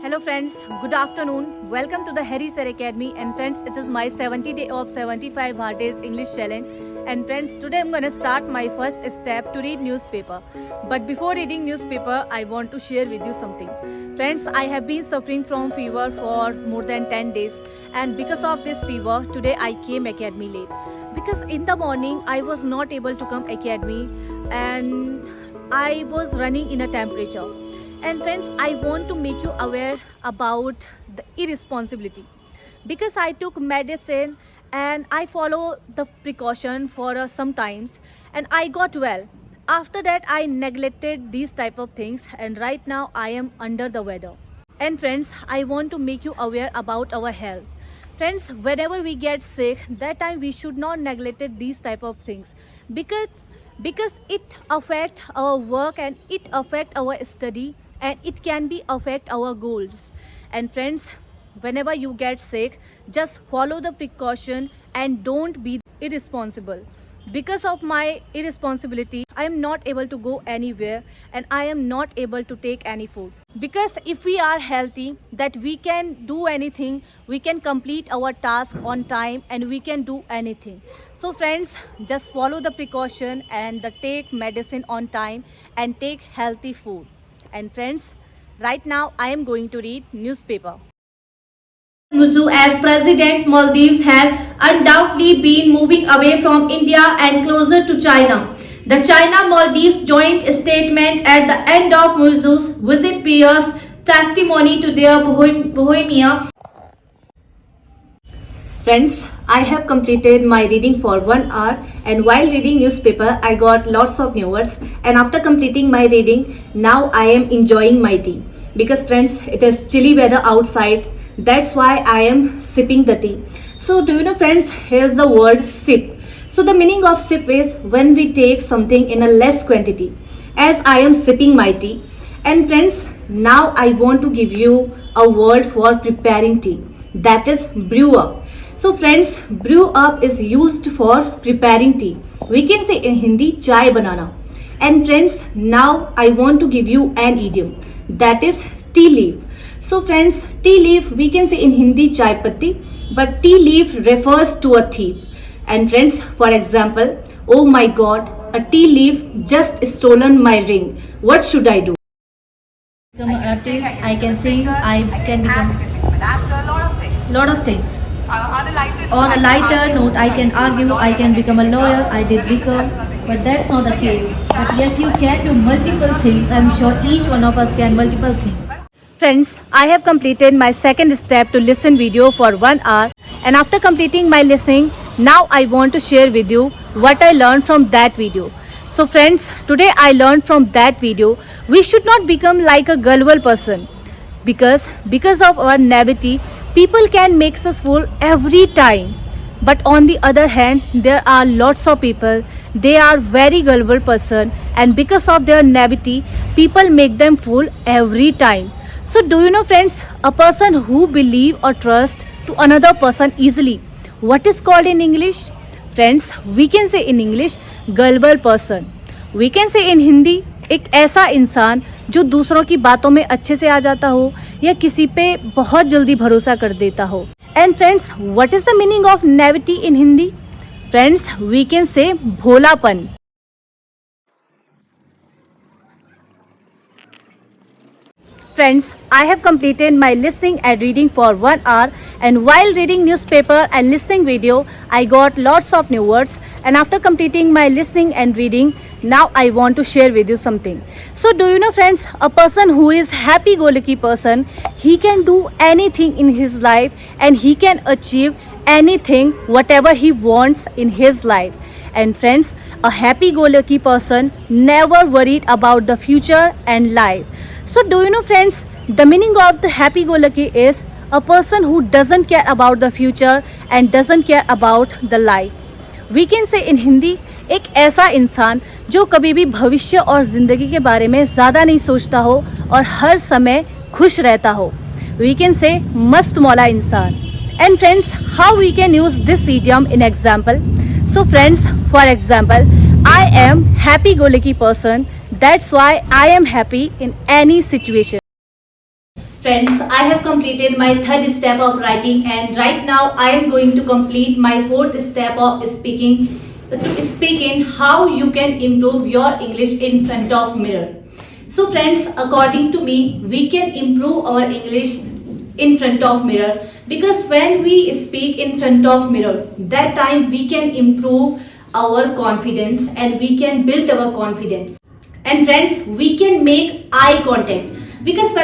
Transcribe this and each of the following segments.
Hello friends, good afternoon. Welcome to the 𝐻𝑃 Academy, and friends, it is my 70 day of 75 hard days English challenge. And friends, today I'm going to start my first step to read newspaper. But before reading newspaper, I want to share with you something. Friends, I have been suffering from fever for more than 10 days, and because of this fever, today I came academy late. Because in the morning I was not able to come academy and I was running in a temperature. And friends, I want to make you aware about the irresponsibility, because I took medicine and I follow the precaution for some times and I got well. After that I neglected these type of things, and right now I am under the weather. And friends, I want to make you aware about our health. Friends, whenever we get sick, that time we should not neglect these type of things, because it affect our work and it affect our study and it can be affect our goals. And friends, whenever you get sick, just follow the precaution and don't be irresponsible. Because of my irresponsibility, I am not able to go anywhere and I am not able to take any food. Because if we are healthy, that we can do anything, we can complete our task on time and we can do anything. So friends, just follow the precaution and take medicine on time and take healthy food. And friends, right now I am going to read newspaper. 𝗨𝘁𝘁 as President, Maldives has undoubtedly been moving away from India and closer to China. The China-Maldives joint statement at the end of 𝗨𝘁𝘁's visit bears testimony to their bohemia. Friends, I have completed my reading for 1 hour, and while reading newspaper I got lots of new words, and after completing my reading, now I am enjoying my tea. Because friends, it is chilly weather outside, that's why I am sipping the tea. So do you know friends, here's the word sip. So the meaning of sip is when we take something in a less quantity, as I am sipping my tea. And friends, now I want to give you a word for preparing tea, that is brew up. So friends, brew up is used for preparing tea. We can say in Hindi chai banana. And friends, now I want to give you an idiom, that is tea leaf. So friends, tea leaf we can say in Hindi chai patti, but tea leaf refers to a thief. And friends, for example, oh my god, a tea leaf just stolen my ring. What should I do? Become an artist, I can sing, I can become lot of things. On a lighter note, I can argue, I can become a lawyer, I did become, but that's not the case. But yes, you can do multiple things. I'm sure each one of us can multiple things. Friends, I have completed my second step to listen video for 1 hour, and after completing my listening, now I want to share with you what I learned from that video. So friends, today I learned from that video, we should not become like a gullible person, because of our naivety, people can make us fool every time. But on the other hand, there are lots of people, they are very gullible person, and because of their naivety, people make them fool every time. So do you know friends, a person who believe or trust to another person easily, what is called in English? Friends, we can say in English gullible person. We can say in Hindi एक ऐसा इंसान जो दूसरों की बातों में अच्छे से आ जाता हो या किसी पे बहुत जल्दी भरोसा कर देता हो. And friends, what is the meaning of naivety in Hindi? Friends, we can say भोलापन. Friends, I have completed my listening and reading for 1 hour, and while reading newspaper and listening video, I got lots of new words, and after completing my listening and reading, now I want to share with you something. So do you know friends, a person who is happy-go-lucky person, he can do anything in his life and he can achieve anything whatever he wants in his life. And friends, a happy-go-lucky person never worried about the future and life. So do you know friends, the meaning of the happy-go-lucky is a person who doesn't care about the future and doesn't care about the life. We can say in Hindi, एक ऐसा इंसान जो कभी भी भविष्य और ज़िंदगी के बारे में ज़्यादा नहीं सोचता हो और हर समय खुश रहता हो. We can say मस्त मौला इंसान. And friends, how we can use this idiom in example? So friends, for example, I am happy-go-lucky person. That's why I am happy in any situation. Friends, I have completed my third step of writing, and right now I am going to complete my fourth step of speaking. To speak in how you can improve your English in front of mirror. So friends, according to me, we can improve our English in front of mirror, because when we speak in front of mirror, that time we can improve our confidence and we can build our confidence. And friends, we can make eye contact, because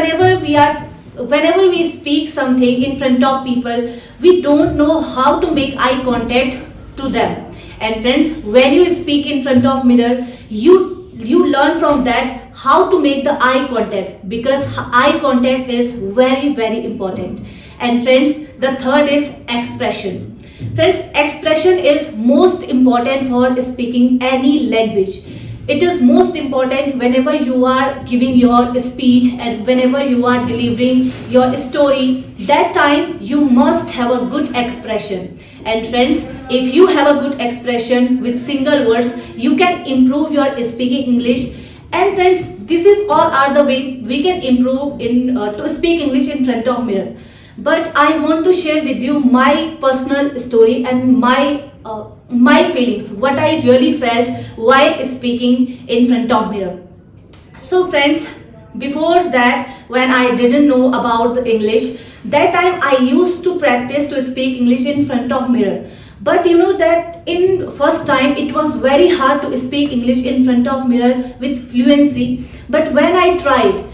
whenever we speak something in front of people, we don't know how to make eye contact to them. And friends, when you speak in front of mirror, you learn from that how to make the eye contact, because eye contact is very, very important. And friends, the third is expression. Friends, expression is most important for speaking any language. It is most important whenever you are giving your speech and whenever you are delivering your story. That time you must have a good expression. And friends, if you have a good expression with single words, you can improve your speaking English. And friends, this is all are the way we can improve in to speak English in front of mirror. But I want to share with you my personal story and my feelings, what I really felt while speaking in front of mirror. So friends, before that, when I didn't know about the English, that time I used to practice to speak English in front of mirror. But you know that in first time it was very hard to speak English in front of mirror with fluency. But when I tried,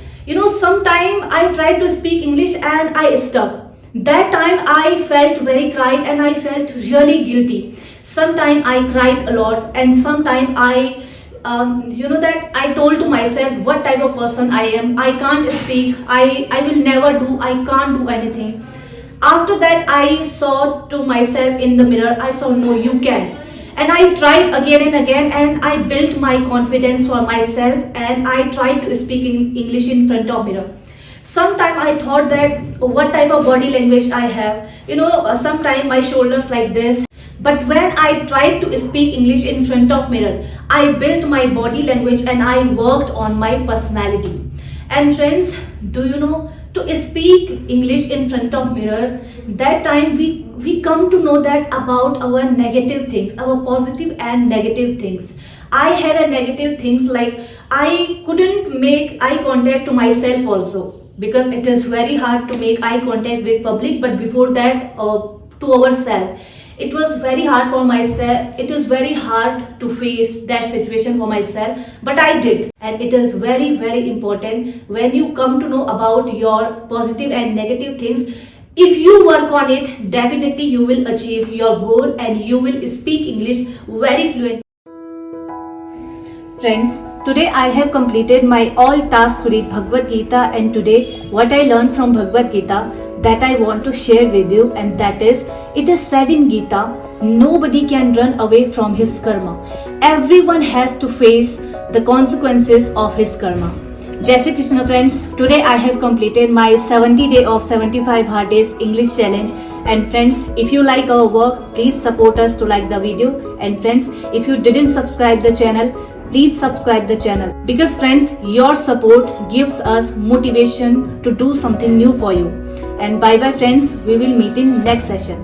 sometime I tried to speak English and I stuck. That time I felt very cried and I felt really guilty. Sometime I cried a lot, and sometime I that I told to myself what type of person I am. I can't speak, I will never do, I can't do anything. After that I saw to myself in the mirror, I saw no, you can. And I tried again and again, and I built my confidence for myself, and I tried to speak in English in front of mirror. Sometime I thought that what type of body language I have, sometime my shoulders like this. But when I tried to speak English in front of mirror, I built my body language and I worked on my personality. And friends, do you know, to speak English in front of mirror, that time we come to know that about our negative things, our positive and negative things. I had a negative things like I couldn't make eye contact to myself also, because it is very hard to make eye contact with public. But before that, to ourselves, it was very hard for myself. It is very hard to face that situation for myself, but I did. And it is very, very important when you come to know about your positive and negative things. If you work on it, definitely you will achieve your goal and you will speak English very fluent. Friends, today I have completed my all tasks to read Bhagavad Gita, and today what I learned from Bhagavad Gita that I want to share with you, and that is, it is said in Gita, nobody can run away from his karma. Everyone has to face the consequences of his karma. Jai Shri Krishna friends, today I have completed my 70 day of 75 hard days English challenge. And friends, if you like our work, please support us to like the video. And friends, if you didn't subscribe the channel, please subscribe the channel, because friends, your support gives us motivation to do something new for you. And bye bye friends, we will meet in next session.